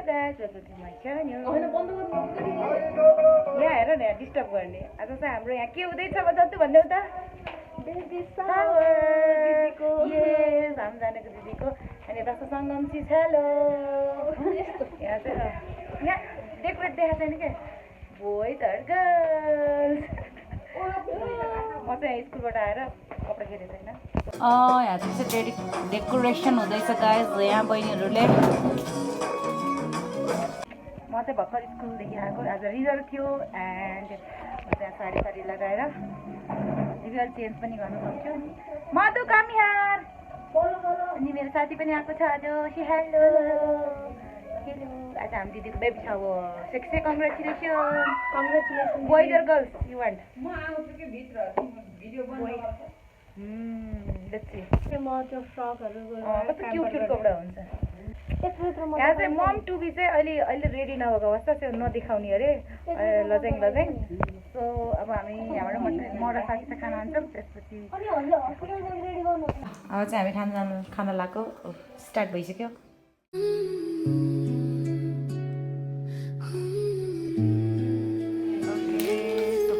guys, welcome to my channel. यहाँ हेर न डिस्टर्ब गर्ने आज चाहिँ हाम्रो यहाँ के हुँदैछ जति भन्दै त बेबी शावर दिदीको यस हामी जानेको दिदीको अनि यता सङ्गम छि हेलो यहाँ चाहिँ यहाँ डेकोरेट देखाएको छैन के बोइज आर गर्ल्स म चाहिँ स्कुलबाट आएर कपडा खेलेको छैन यहाँ चाहिँ डेकोरेसन हुँदैछ गाइस यहाँ बहिनीहरूले म चाहिँ भर्खर स्कुलदेखि आएको आज रिजल्ट थियो एन्ड म चाहिँ साडी लगाएर रिजल्ट चेन्ज पनि गर्न सक्छु मधु कम यार अनि मेरो साथी पनि आएको छ आज सी हेलो हेलो आज हामी दिदीको बेबी छ अब sexy congratulation boys or girls you want म आउँछु के भित्र भिडियो बनाउनु लेट्स सी म त्यो फ्रकहरु कस्तो क्यूट कपडा हुन्छ यहाँ चाहिँ मम टुबी चाहिँ अहिले रेडी नभएको अवस्था चाहिँ नदेखाउने अरे लजाङ सो अब हामी यहाँबाट मर साथी चाहिँ खाना खान्छौँ त्यसपछि अब चाहिँ हामी खाना लगाएको स्टार्ट भइसक्यो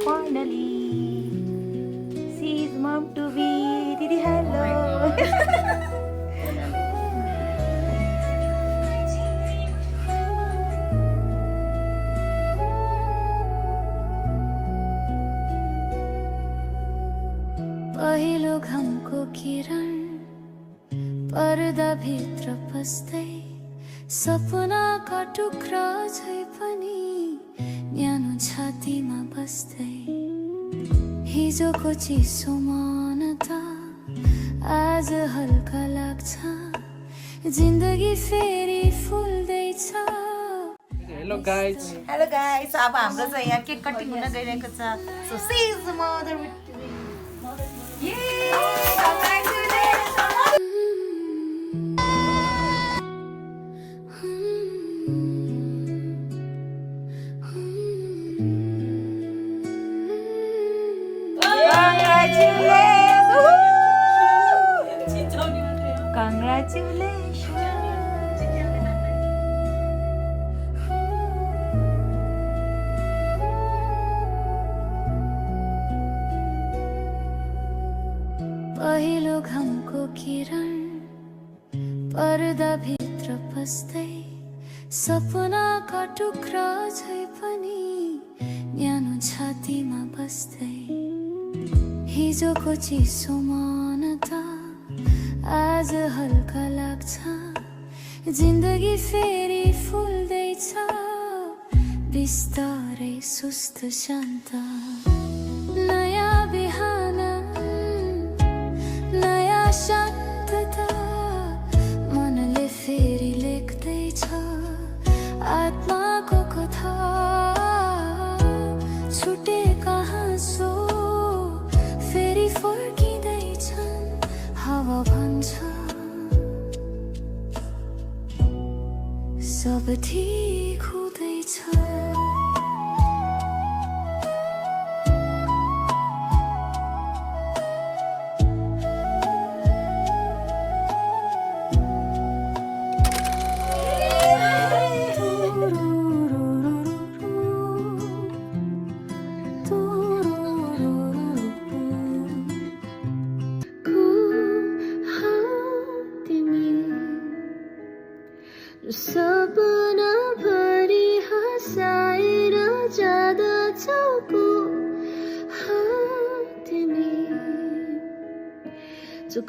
finally she is mom to be दिदी हेलो पहिलो घमको किरण पर्दा भित्र पस्दै सपनाका टुक्रा झै पनि न्यानो छातीमा बस्दै हिजोको चिसो मनता आज हल्का लाग्छ जिन्दगी फेरि फुल्दैछ हेलो गाइज अब हाम्रो चाहिँ यहाँ केक कटिङ हुन गइरहेको छ so she is the mother with पहिलो घमको किरण पर्दा भित्र पस्दै सपनाका टुक्रा झै पनि न्यानो छातीमा बस्दै हिजोको चिसो मनता आज हल्का लाग्छ जिन्दगी फेरि फुल्दैछ बिस्तारै सुस्त शान्त नयाँ बिहान नयाँ शान्तता मनले फेरि लेख्दैछ आत्माको कथा छुटेका हाँसो फेरि फर्किँदैछन् हावा भन्छ सब ठीक हुँदैछ सपना भरि हँसाएर जाँदछौ तिमी जो